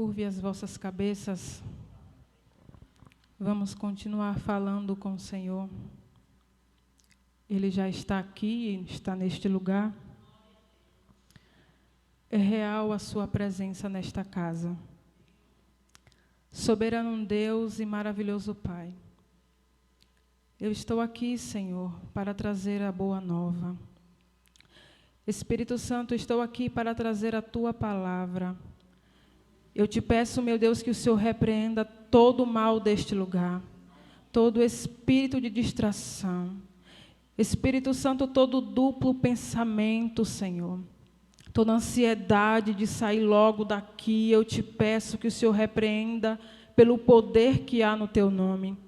Curve as vossas cabeças. Vamos continuar falando com o Senhor. Ele já está aqui, está neste lugar. É real a sua presença nesta casa. Soberano Deus e maravilhoso Pai, eu estou aqui, Senhor, para trazer a boa nova. Espírito Santo, estou aqui para trazer a Tua palavra. Eu te peço, meu Deus, que o Senhor repreenda todo o mal deste lugar, todo espírito de distração. Espírito Santo, todo duplo pensamento, Senhor, toda ansiedade de sair logo daqui, eu te peço que o Senhor repreenda pelo poder que há no Teu nome.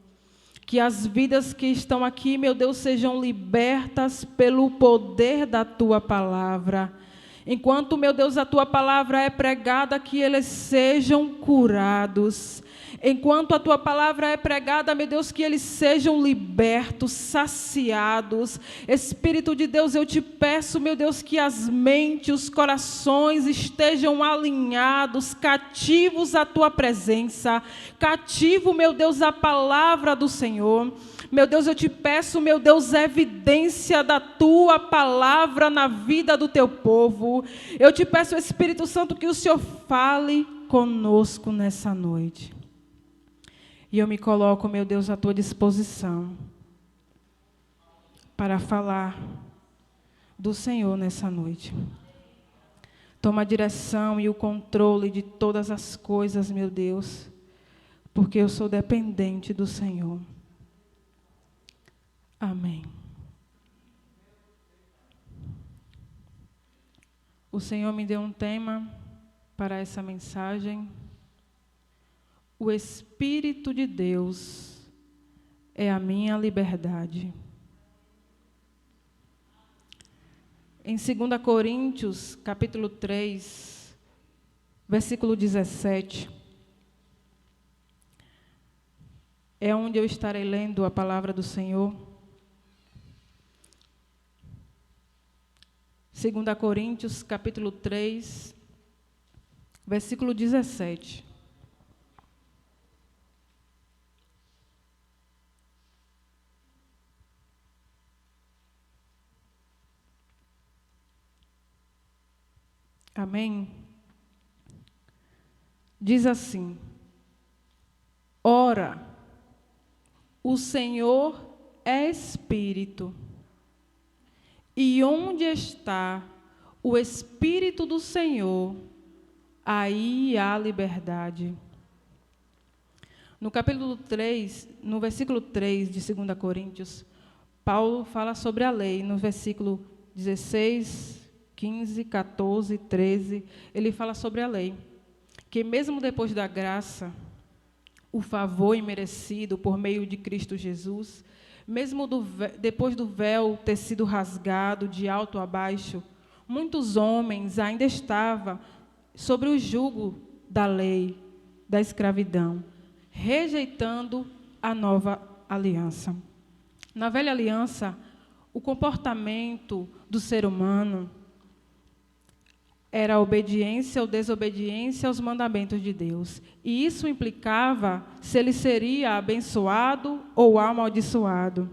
Que as vidas que estão aqui, meu Deus, sejam libertas pelo poder da Tua palavra. Enquanto, meu Deus, a Tua palavra é pregada, que eles sejam curados. Enquanto a Tua palavra é pregada, meu Deus, que eles sejam libertos, saciados. Espírito de Deus, eu te peço, meu Deus, que as mentes, os corações estejam alinhados, cativos à Tua presença. Cativo, meu Deus, a palavra do Senhor. Meu Deus, eu te peço, meu Deus, evidência da Tua palavra na vida do Teu povo. Eu te peço, Espírito Santo, que o Senhor fale conosco nessa noite. E eu me coloco, meu Deus, à Tua disposição para falar do Senhor nessa noite. Toma a direção e o controle de todas as coisas, meu Deus, porque eu sou dependente do Senhor. Amém. O Senhor me deu um tema para essa mensagem. O Espírito de Deus é a minha liberdade. Em 2 Coríntios, capítulo 3, versículo 17, é onde eu estarei lendo a palavra do Senhor. 2 Coríntios, capítulo 3, versículo 17. Amém? Diz assim: ora, o Senhor é Espírito, e onde está o Espírito do Senhor, aí há liberdade. No capítulo 3, no versículo 3 de 2 Coríntios, Paulo fala sobre a lei. No versículo 16, 15, 14, 13, ele fala sobre a lei. Que mesmo depois da graça, o favor imerecido por meio de Cristo Jesus, mesmo depois do véu ter sido rasgado de alto a baixo, muitos homens ainda estavam sobre o jugo da lei, da escravidão, rejeitando a nova aliança. Na velha aliança, o comportamento do ser humano era a obediência ou desobediência aos mandamentos de Deus. E isso implicava se ele seria abençoado ou amaldiçoado.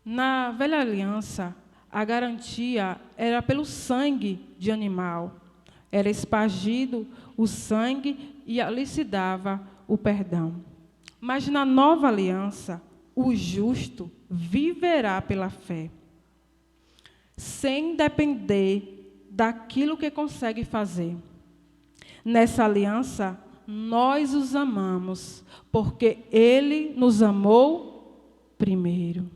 Na velha aliança, a garantia era pelo sangue de animal. Era espargido o sangue e ali se dava o perdão. Mas na nova aliança, o justo viverá pela fé, sem depender daquilo que consegue fazer. Nessa aliança, nós os amamos, porque Ele nos amou primeiro.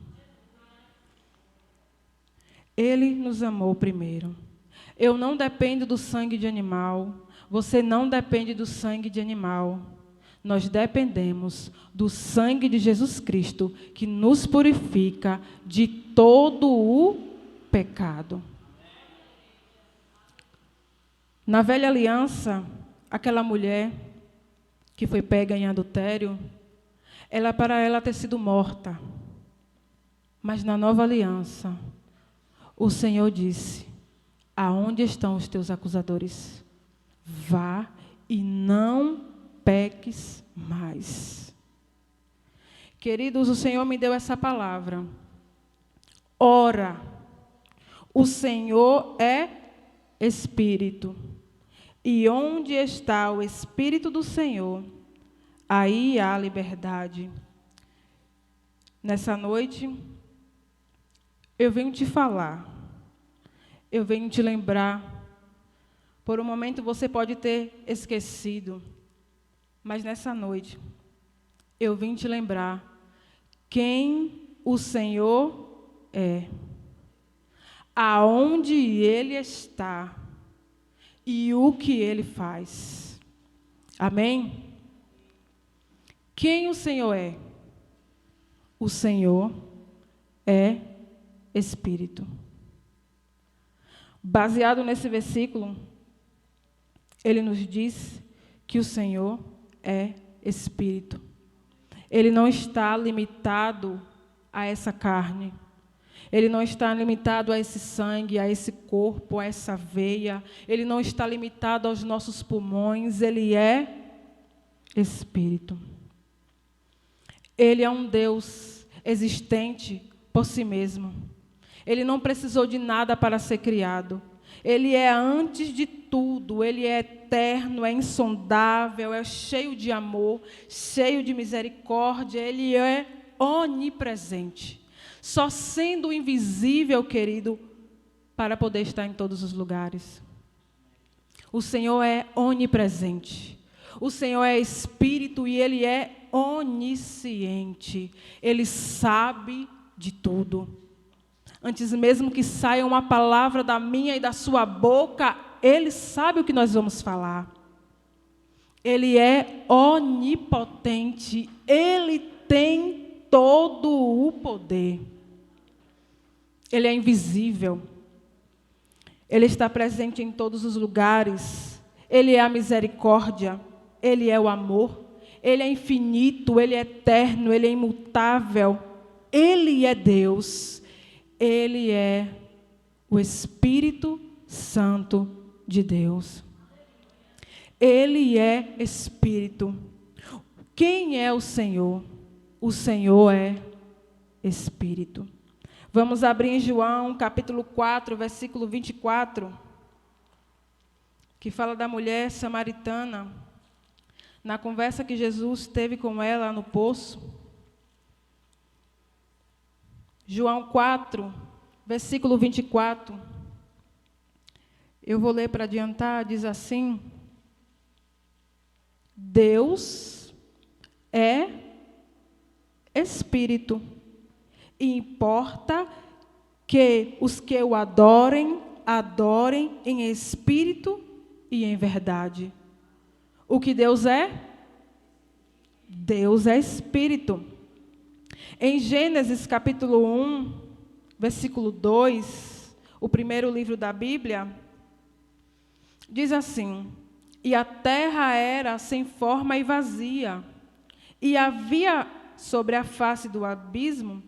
Ele nos amou primeiro. Eu não dependo do sangue de animal, você não depende do sangue de animal. Nós dependemos do sangue de Jesus Cristo, que nos purifica de todo o pecado. Na velha aliança, aquela mulher que foi pega em adultério, para ela ter sido morta. Mas na nova aliança, o Senhor disse: aonde estão os teus acusadores? Vá e não peques mais. Queridos, o Senhor me deu essa palavra. Ora, o Senhor é Espírito, e onde está o Espírito do Senhor, aí há liberdade. Nessa noite, eu venho te falar, eu venho te lembrar. Por um momento você pode ter esquecido, mas nessa noite, eu vim te lembrar quem o Senhor é, aonde Ele está e o que Ele faz. Amém? Quem o Senhor é? O Senhor é Espírito. Baseado nesse versículo, ele nos diz que o Senhor é Espírito. Ele não está limitado a essa carne. Ele não está limitado a esse sangue, a esse corpo, a essa veia. Ele não está limitado aos nossos pulmões. Ele é Espírito. Ele é um Deus existente por si mesmo. Ele não precisou de nada para ser criado. Ele é antes de tudo, Ele é eterno, é insondável, é cheio de amor, cheio de misericórdia, Ele é onipresente. Só sendo invisível, querido, para poder estar em todos os lugares. O Senhor é onipresente. O Senhor é Espírito e Ele é onisciente. Ele sabe de tudo. Antes mesmo que saia uma palavra da minha e da sua boca, Ele sabe o que nós vamos falar. Ele é onipotente. Ele tem todo o poder. Ele é invisível. Ele está presente em todos os lugares. Ele é a misericórdia. Ele é o amor. Ele é infinito. Ele é eterno. Ele é imutável. Ele é Deus. Ele é o Espírito Santo de Deus. Ele é Espírito. Quem é o Senhor? O Senhor é Espírito. Vamos abrir em João, capítulo 4, versículo 24, que fala da mulher samaritana, na conversa que Jesus teve com ela no poço. João 4, versículo 24. Eu vou ler para adiantar, diz assim: Deus é Espírito, e importa que os que o adorem, adorem em espírito e em verdade. O que Deus é? Deus é Espírito. Em Gênesis capítulo 1, versículo 2, o primeiro livro da Bíblia, diz assim: E a terra era sem forma e vazia, e havia sobre a face do abismo,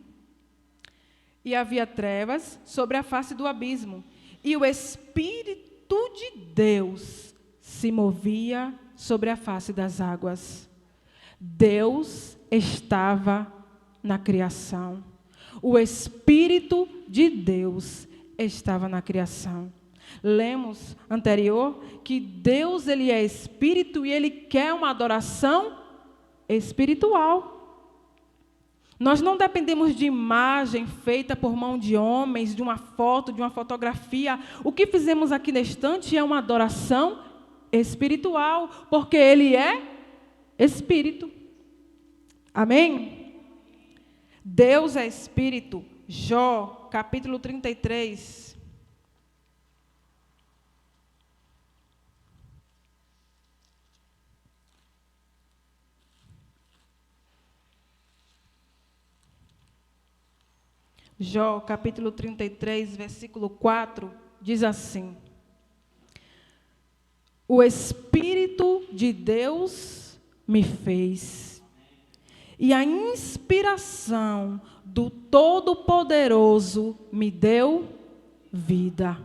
e havia trevas sobre a face do abismo, e o Espírito de Deus se movia sobre a face das águas. Deus estava na criação. O Espírito de Deus estava na criação. Lemos anterior que Deus, Ele é Espírito e Ele quer uma adoração espiritual. Nós não dependemos de imagem feita por mão de homens, de uma foto, de uma fotografia. O que fizemos aqui na estante é uma adoração espiritual, porque Ele é Espírito. Amém? Deus é Espírito. Jó, capítulo 33. Jó, capítulo 33, versículo 4, diz assim: O Espírito de Deus me fez, e a inspiração do Todo-Poderoso me deu vida.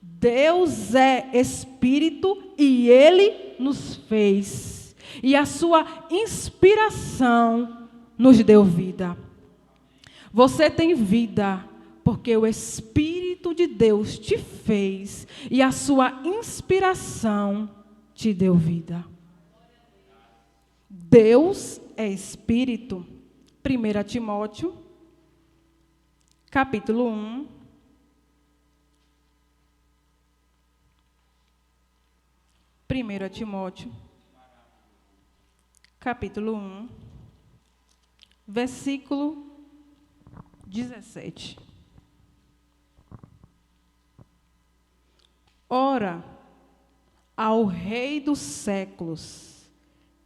Deus é Espírito e Ele nos fez. E a sua inspiração nos deu vida. Você tem vida porque o Espírito de Deus te fez e a sua inspiração te deu vida. Deus é Espírito. 1 Timóteo, capítulo 1. Primeira Timóteo, capítulo 1, versículo 17. Ora, ao Rei dos séculos,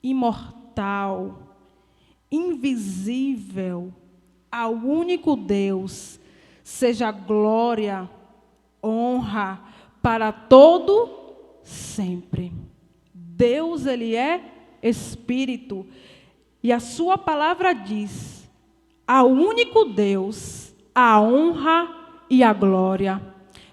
imortal, invisível, ao único Deus, seja glória, honra para todo sempre. Deus, Ele é Espírito. E a sua palavra diz: ao único Deus, a honra e a glória.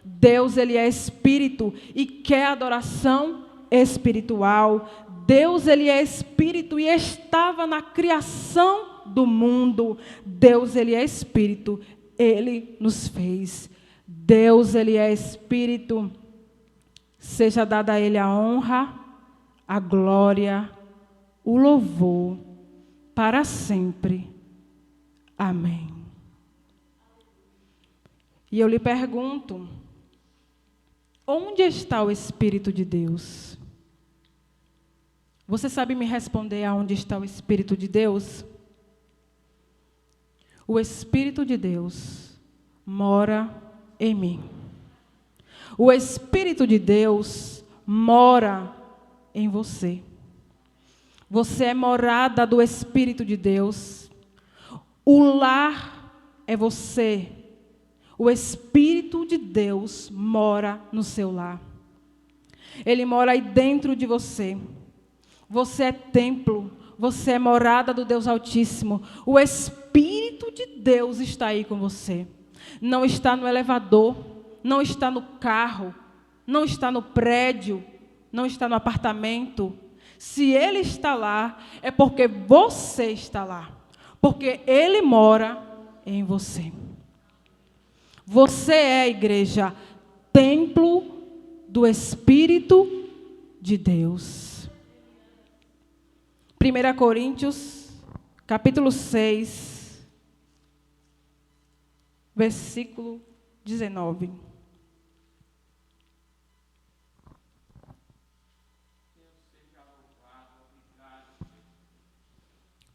Deus, Ele é Espírito e quer adoração espiritual. Deus, Ele é Espírito e estava na criação do mundo. Deus, Ele é Espírito, Ele nos fez. Deus, Ele é Espírito. Seja dada a Ele a honra, a glória, o louvor, para sempre. Amém. E eu lhe pergunto, onde está o Espírito de Deus? Você sabe me responder aonde está o Espírito de Deus? O Espírito de Deus mora em mim. O Espírito de Deus mora em você. Você é morada do Espírito de Deus. O lar é você. O Espírito de Deus mora no seu lar. Ele mora aí dentro de você. Você é templo. Você é morada do Deus Altíssimo. O Espírito de Deus está aí com você. Não está no elevador. Não está no carro, não está no prédio, não está no apartamento. Se Ele está lá, é porque você está lá. Porque Ele mora em você. Você é, igreja, templo do Espírito de Deus. 1 Coríntios, capítulo 6, versículo 19.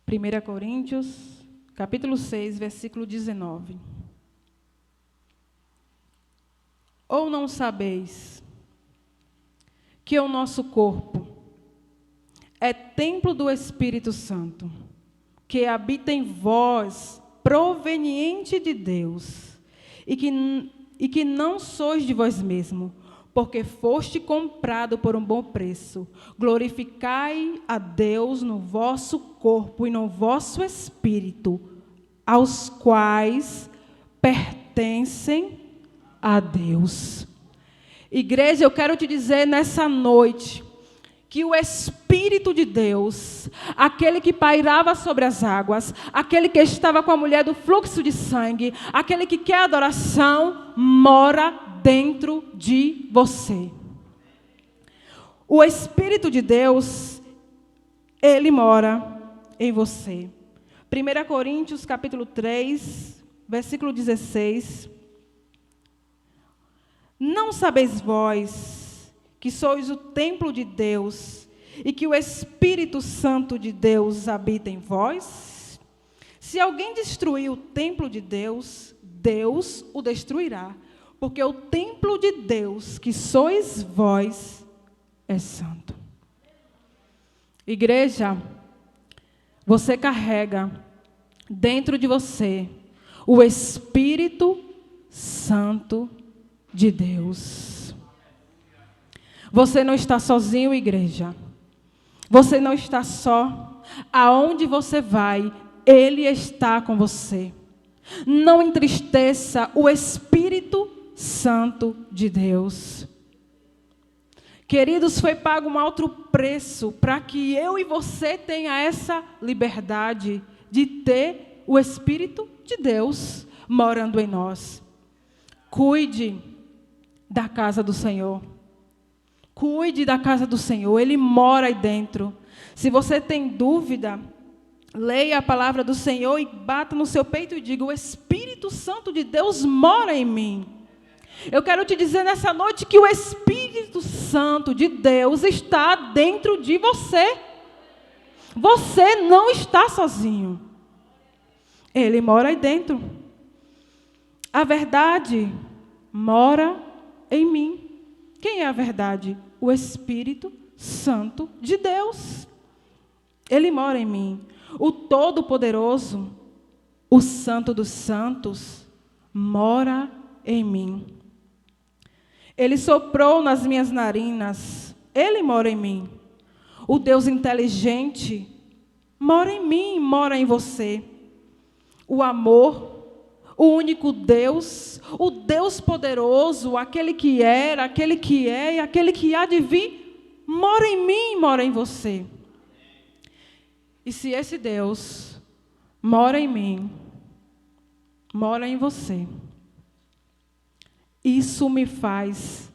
1 Coríntios, capítulo 6, versículo 19. Ou não sabeis que o nosso corpo é templo do Espírito Santo, que habita em vós, proveniente de Deus, e que não sois de vós mesmos, porque foste comprado por um bom preço. Glorificai a Deus no vosso corpo e no vosso espírito, aos quais pertencem a Deus. Igreja, eu quero te dizer nessa noite que o Espírito de Deus, aquele que pairava sobre as águas, aquele que estava com a mulher do fluxo de sangue, aquele que quer adoração, mora dentro de você. O Espírito de Deus, Ele mora em você. 1 Coríntios, capítulo 3, versículo 16. Não sabeis vós que sois o templo de Deus e que o Espírito Santo de Deus habita em vós? Se alguém destruir o templo de Deus, Deus o destruirá, porque o templo de Deus, que sois vós, é santo. Igreja, você carrega dentro de você o Espírito Santo de Deus. Você não está sozinho, igreja. Você não está só. Aonde você vai, Ele está com você. Não entristeça o Espírito Santo de Deus. Queridos, foi pago um alto preço para que eu e você tenha essa liberdade de ter o Espírito de Deus morando em nós. Cuide da casa do Senhor. Cuide da casa do Senhor, Ele mora aí dentro. Se você tem dúvida, leia a palavra do Senhor e bata no seu peito e diga: o Espírito Santo de Deus mora em mim. Eu quero te dizer nessa noite que o Espírito Santo de Deus está dentro de você. Você não está sozinho. Ele mora aí dentro. A verdade mora em mim. Quem é a verdade? O Espírito Santo de Deus. Ele mora em mim. O Todo-Poderoso, o Santo dos Santos, mora em mim. Ele soprou nas minhas narinas. Ele mora em mim. O Deus inteligente mora em mim, mora em você. O amor, o único Deus, o Deus poderoso, aquele que era, aquele que é e aquele que há de vir, mora em mim, mora em você. E se esse Deus mora em mim, mora em você, isso me faz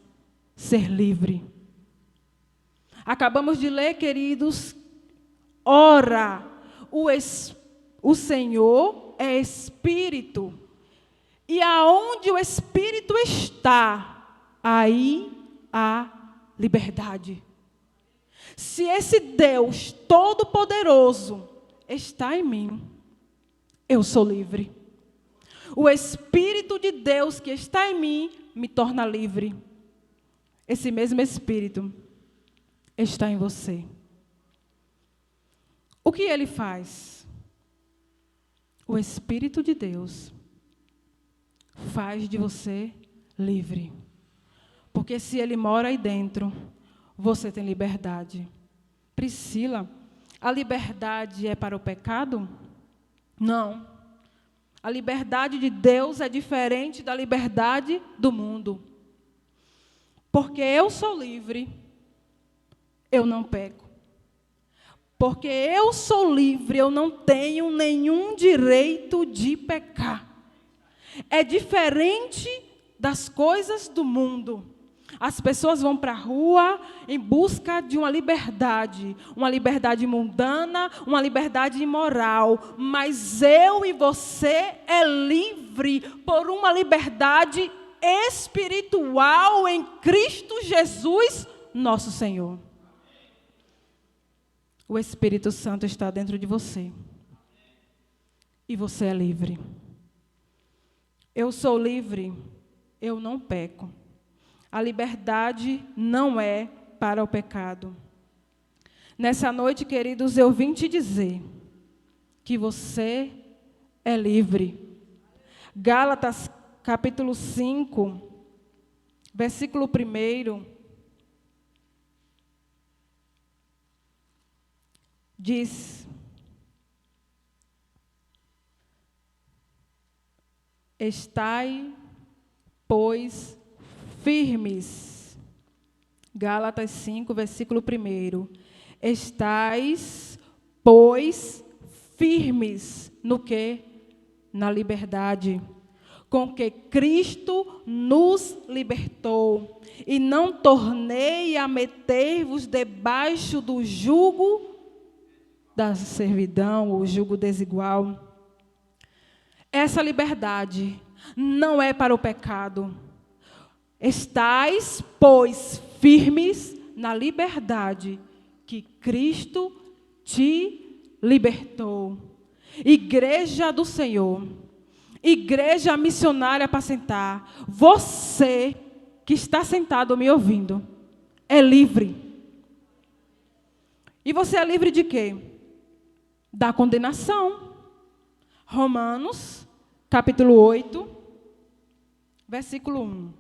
ser livre. Acabamos de ler, queridos, ora, o Senhor é Espírito. E aonde o Espírito está, aí há liberdade. Se esse Deus Todo-Poderoso está em mim, eu sou livre. O Espírito de Deus que está em mim me torna livre. Esse mesmo Espírito está em você. O que ele faz? O Espírito de Deus faz de você livre. Porque se ele mora aí dentro, você tem liberdade. Priscila, a liberdade é para o pecado? Não. A liberdade de Deus é diferente da liberdade do mundo. Porque eu sou livre, eu não peco. Porque eu sou livre, eu não tenho nenhum direito de pecar. É diferente das coisas do mundo. As pessoas vão para a rua em busca de uma liberdade mundana, uma liberdade imoral. Mas eu e você é livre por uma liberdade espiritual em Cristo Jesus, nosso Senhor. O Espírito Santo está dentro de você. E você é livre. Eu sou livre, eu não peco. A liberdade não é para o pecado. Nessa noite, queridos, eu vim te dizer que você é livre. Gálatas, capítulo 5, versículo 1, diz: estai, pois, firmes. Gálatas 5, versículo 1. Estais, pois, firmes no quê? Na liberdade, com que Cristo nos libertou, e não tornei a meter-vos debaixo do jugo da servidão, ou jugo desigual. Essa liberdade não é para o pecado. Estais, pois, firmes na liberdade que Cristo te libertou. Igreja do Senhor, igreja missionária para sentar, você que está sentado me ouvindo, é livre. E você é livre de quê? Da condenação. Romanos, capítulo 8, versículo 1.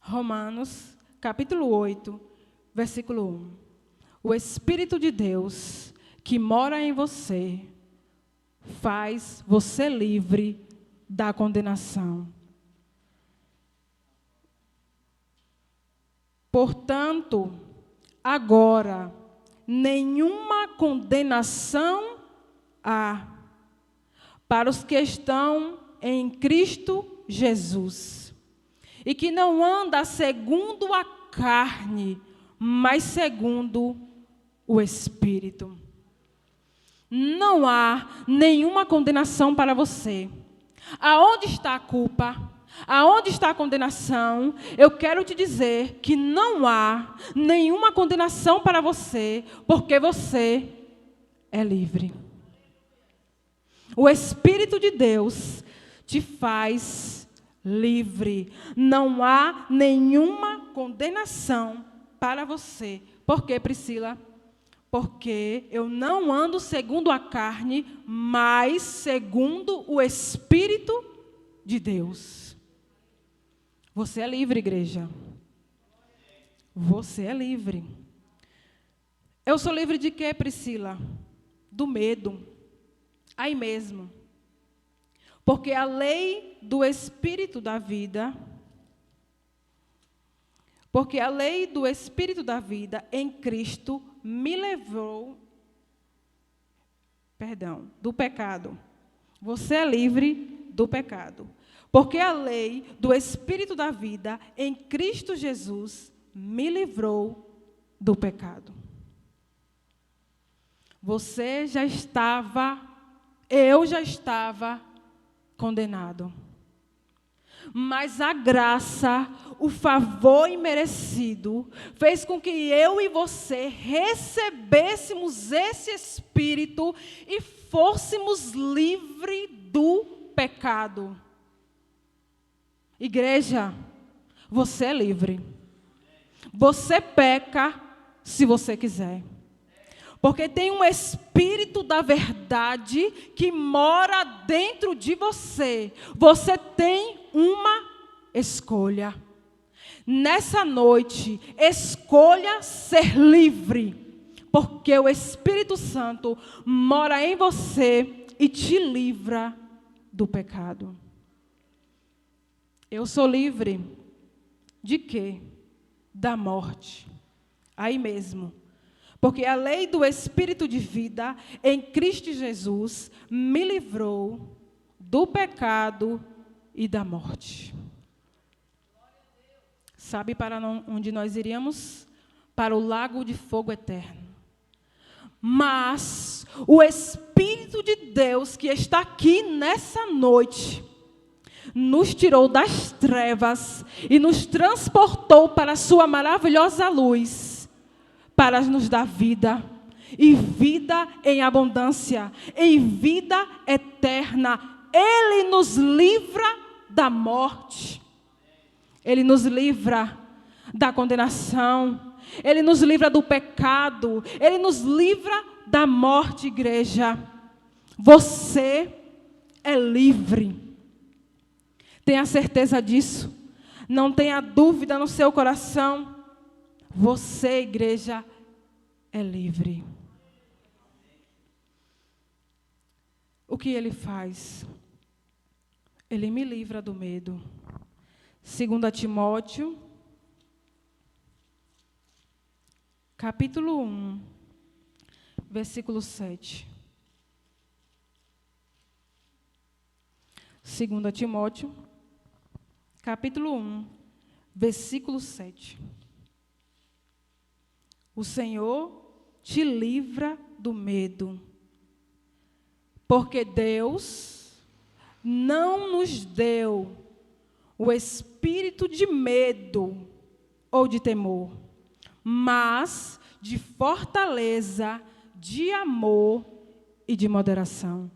Romanos, capítulo 8, versículo 1. O Espírito de Deus que mora em você faz você livre da condenação. Portanto, agora, nenhuma condenação há para os que estão em Cristo Jesus, e que não anda segundo a carne, mas segundo o Espírito. Não há nenhuma condenação para você. Aonde está a culpa? Aonde está a condenação? Eu quero te dizer que não há nenhuma condenação para você, porque você é livre. O Espírito de Deus te faz livre. Não há nenhuma condenação para você. Por quê, Priscila? Porque eu não ando segundo a carne, mas segundo o Espírito de Deus. Você é livre, igreja. Você é livre. Eu sou livre de quê, Priscila? Do medo. Aí mesmo. Porque a lei do Espírito da vida, em Cristo me livrou, do pecado. Você é livre do pecado. Porque a lei do Espírito da vida em Cristo Jesus me livrou do pecado. Eu já estava condenado. Mas a graça, o favor imerecido, fez com que eu e você recebêssemos esse Espírito e fôssemos livres do pecado. Igreja, você é livre. Você peca se você quiser. Porque tem um Espírito da verdade que mora dentro de você. Você tem uma escolha. Nessa noite, escolha ser livre. Porque o Espírito Santo mora em você e te livra do pecado. Eu sou livre de quê? Da morte. Aí mesmo. Porque a lei do Espírito de vida em Cristo Jesus me livrou do pecado e da morte. Sabe para onde nós iríamos? Para o lago de fogo eterno. Mas o Espírito de Deus que está aqui nessa noite nos tirou das trevas e nos transportou para a sua maravilhosa luz, para nos dar vida, e vida em abundância, em vida eterna. Ele nos livra da morte, Ele nos livra da condenação, Ele nos livra do pecado, Ele nos livra da morte, igreja. Você é livre. Tenha certeza disso. Não tenha dúvida no seu coração. Você, igreja, é livre. O que Ele faz? Ele me livra do medo. 2 Timóteo, capítulo 1, versículo 7. 2 Timóteo, capítulo 1, versículo 7. O Senhor te livra do medo, porque Deus não nos deu o espírito de medo ou de temor, mas de fortaleza, de amor e de moderação.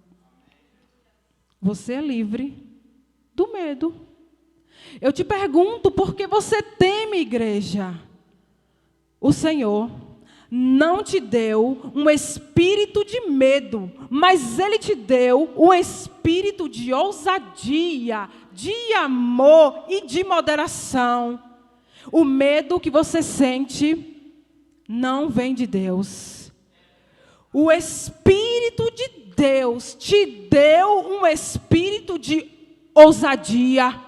Você é livre do medo. Eu te pergunto, por que você teme, igreja? O Senhor não te deu um espírito de medo, mas Ele te deu um espírito de ousadia, de amor e de moderação. O medo que você sente não vem de Deus. O Espírito de Deus te deu um espírito de ousadia,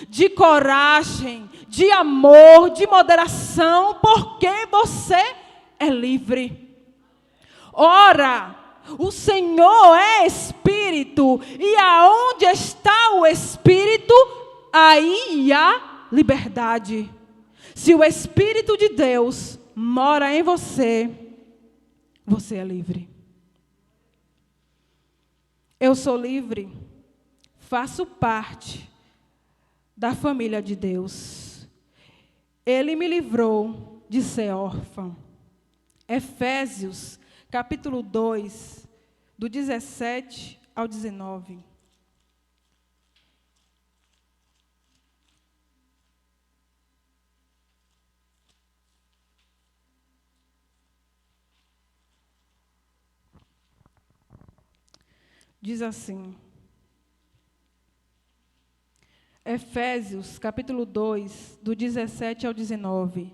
de coragem, de amor, de moderação, porque você é livre. Ora, o Senhor é Espírito, e aonde está o Espírito, aí há liberdade. Se o Espírito de Deus mora em você, você é livre. Eu sou livre, faço parte da família de Deus. Ele me livrou de ser órfão. Efésios, capítulo 2, do 17 ao 19. Diz assim, Efésios, capítulo 2, do 17 ao 19.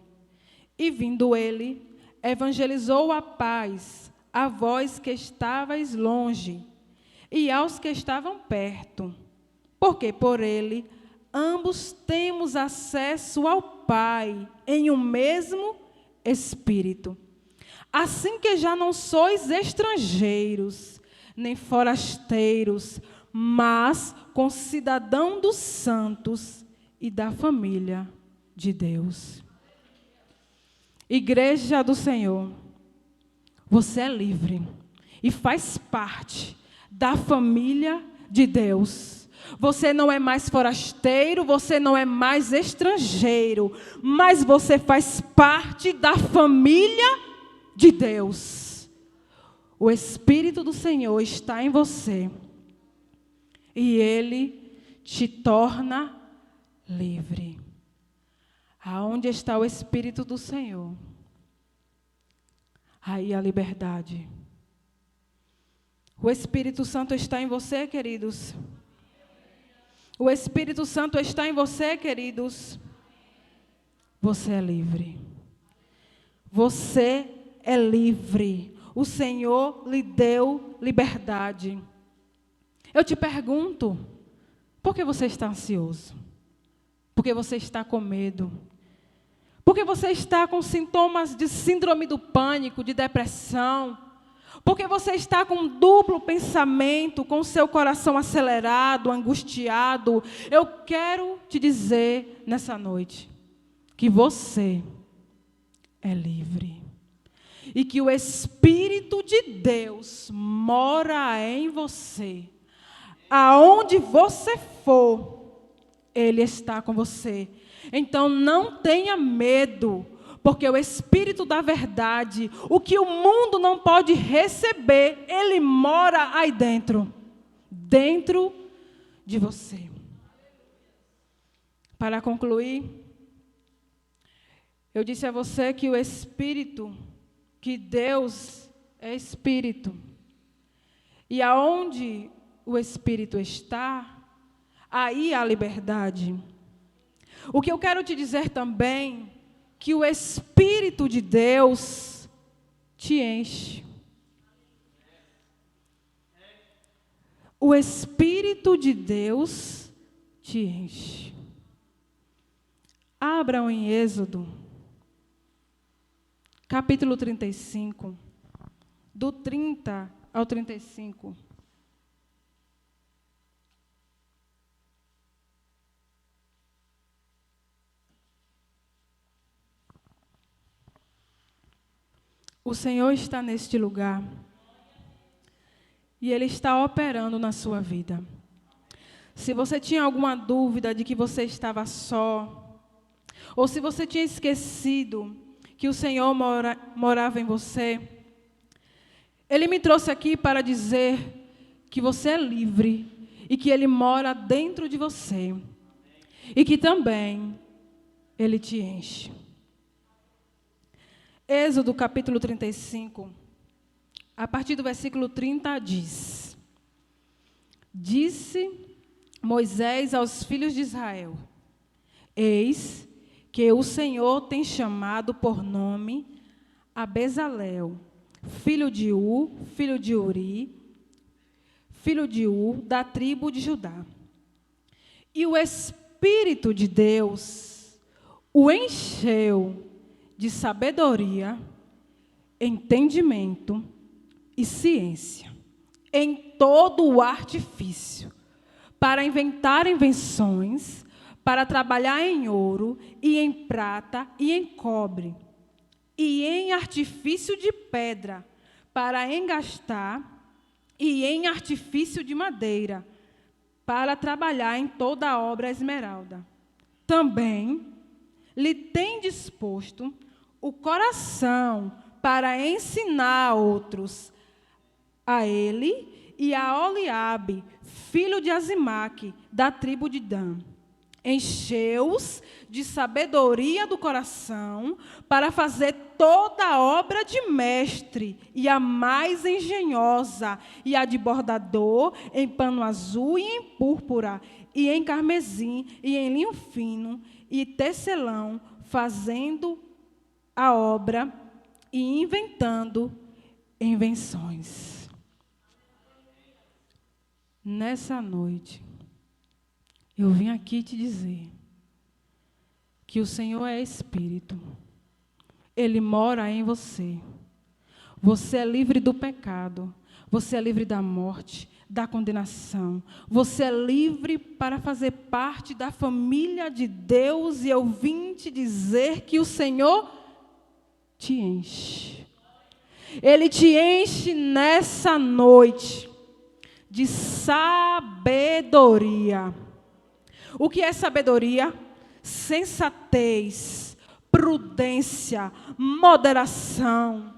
E vindo ele, evangelizou a paz a vós que estavais longe, e aos que estavam perto, porque por ele ambos temos acesso ao Pai em um mesmo Espírito. Assim que já não sois estrangeiros, nem forasteiros, mas concidadão dos santos e da família de Deus. Igreja do Senhor, você é livre e faz parte da família de Deus. Você não é mais forasteiro, você não é mais estrangeiro, mas você faz parte da família de Deus. O Espírito do Senhor está em você e Ele te torna livre. Aonde está o Espírito do Senhor? Aí a liberdade. O Espírito Santo está em você, queridos. O Espírito Santo está em você, queridos. Você é livre. Você é livre. O Senhor lhe deu liberdade. Eu te pergunto, por que você está ansioso? Por que você está com medo? Por que você está com sintomas de síndrome do pânico, de depressão? Porque você está com um duplo pensamento, com o seu coração acelerado, angustiado. Eu quero te dizer nessa noite que você é livre. E que o Espírito de Deus mora em você. Aonde você for, Ele está com você. Então não tenha medo. Porque o Espírito da verdade, o que o mundo não pode receber, ele mora aí dentro. Dentro de você. Para concluir, eu disse a você que o Espírito, que Deus é Espírito. E aonde o Espírito está, aí há liberdade. O que eu quero te dizer também, que o Espírito de Deus te enche. O Espírito de Deus te enche. Abram em Êxodo, capítulo 35, do 30 ao 35. O Senhor está neste lugar e Ele está operando na sua vida. Se você tinha alguma dúvida de que você estava só, ou se você tinha esquecido que o Senhor morava em você, Ele me trouxe aqui para dizer que você é livre e que Ele mora dentro de você e que também Ele te enche. Êxodo capítulo 35, a partir do versículo 30 diz: Disse Moisés aos filhos de Israel: Eis que o Senhor tem chamado por nome a Bezalel, filho de Uri, filho de Ur, da tribo de Judá. E o Espírito de Deus o encheu de sabedoria, entendimento e ciência, em todo o artifício, para inventar invenções, para trabalhar em ouro, e em prata, e em cobre, e em artifício de pedra, para engastar, e em artifício de madeira, para trabalhar em toda a obra esmeralda. Também lhe tem disposto o coração para ensinar a outros, a ele e a Oliabe, filho de Azimaque, da tribo de Dan. Encheu-os de sabedoria do coração para fazer toda a obra de mestre, e a mais engenhosa, e a de bordador, em pano azul e em púrpura, e em carmesim, e em linho fino, e tecelão, fazendo a obra e inventando invenções. Nessa noite, eu vim aqui te dizer que o Senhor é Espírito. Ele mora em você. Você é livre do pecado. Você é livre da morte, da condenação. Você é livre para fazer parte da família de Deus. E eu vim te dizer que o Senhor te enche. Ele te enche nessa noite de sabedoria. O que é sabedoria? Sensatez, prudência, moderação.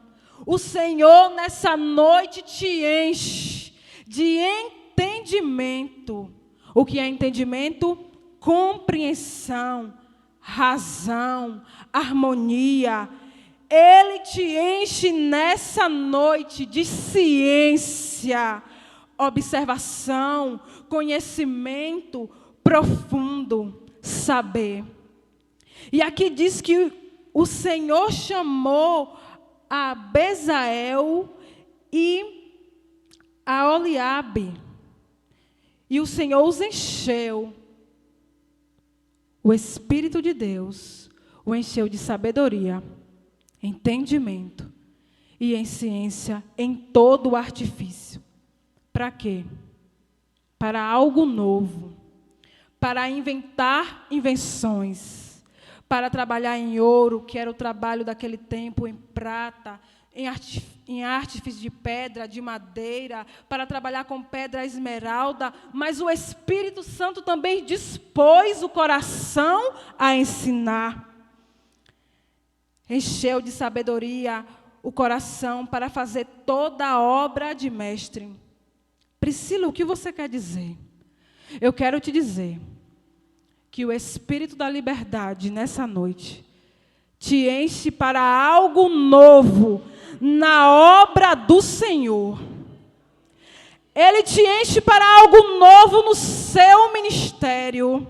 O Senhor nessa noite te enche de entendimento. O que é entendimento? Compreensão, razão, harmonia. Ele te enche nessa noite de ciência, observação, conhecimento profundo, saber. E aqui diz que o Senhor chamou a Bezael e a Oliabe, e o Senhor os encheu. O Espírito de Deus o encheu de sabedoria, entendimento e em ciência, em todo o artifício. Para quê? Para algo novo, para inventar invenções, para trabalhar em ouro, que era o trabalho daquele tempo, em prata, em artifício de pedra, de madeira, para trabalhar com pedra esmeralda, mas o Espírito Santo também dispôs o coração a ensinar. Encheu de sabedoria o coração para fazer toda a obra de mestre. Priscila, o que você quer dizer? Eu quero te dizer que o Espírito da liberdade, nessa noite, te enche para algo novo na obra do Senhor. Ele te enche para algo novo no seu ministério.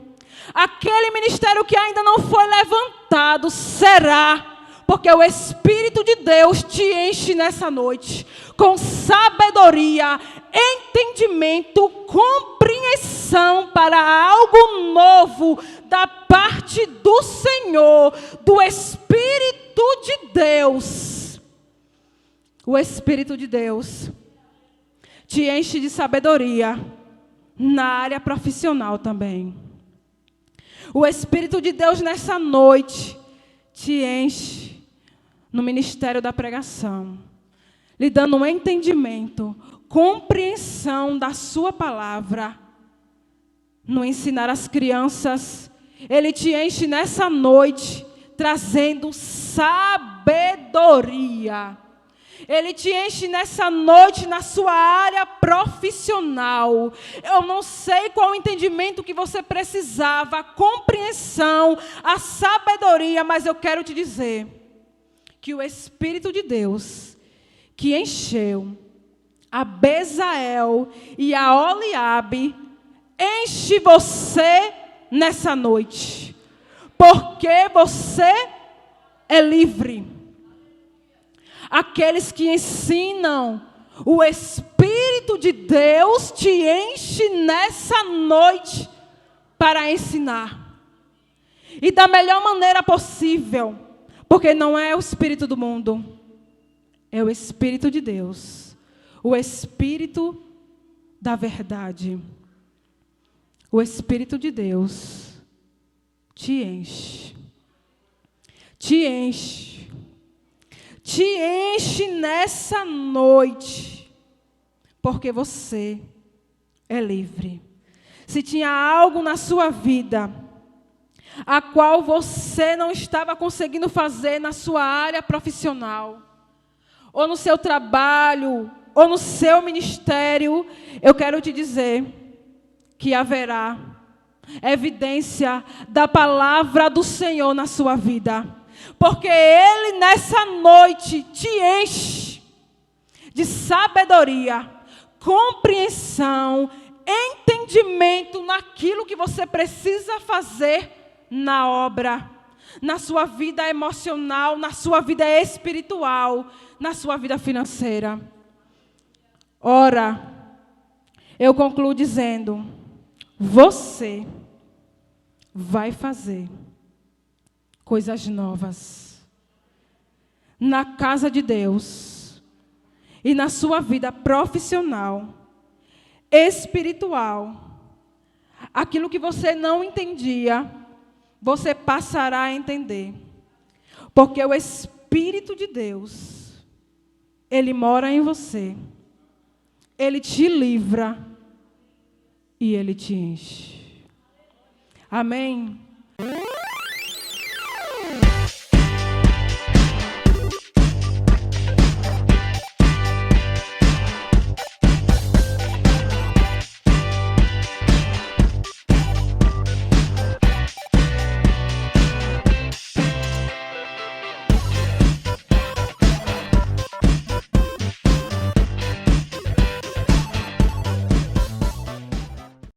Aquele ministério que ainda não foi levantado será, porque o Espírito de Deus te enche nessa noite com sabedoria, entendimento, compreensão para algo novo da parte do Senhor, do Espírito de Deus. O Espírito de Deus te enche de sabedoria na área profissional também. O Espírito de Deus nessa noite te enche no ministério da pregação, lhe dando um entendimento, compreensão da sua palavra, no ensinar as crianças. Ele te enche nessa noite, trazendo sabedoria. Ele te enche nessa noite na sua área profissional. Eu não sei qual o entendimento que você precisava, a compreensão, a sabedoria, mas eu quero te dizer que o Espírito de Deus, que encheu a Bezael e a Oliabe, enche você nessa noite, porque você é livre. Aqueles que ensinam, o Espírito de Deus te enche nessa noite para ensinar. E da melhor maneira possível, porque não é o espírito do mundo, é o Espírito de Deus, o Espírito da verdade. O Espírito de Deus te enche. Te enche. Te enche nessa noite, porque você é livre. Se tinha algo na sua vida, a qual você não estava conseguindo fazer na sua área profissional, ou no seu trabalho, ou no seu ministério, eu quero te dizer que haverá evidência da palavra do Senhor na sua vida. Porque Ele nessa noite te enche de sabedoria, compreensão, entendimento naquilo que você precisa fazer na obra, na sua vida emocional, na sua vida espiritual, na sua vida financeira. Ora, eu concluo dizendo, você vai fazer coisas novas na casa de Deus e na sua vida profissional, espiritual. Aquilo que você não entendia, você passará a entender. Porque o Espírito de Deus, Ele mora em você. Ele te livra e Ele te enche. Amém?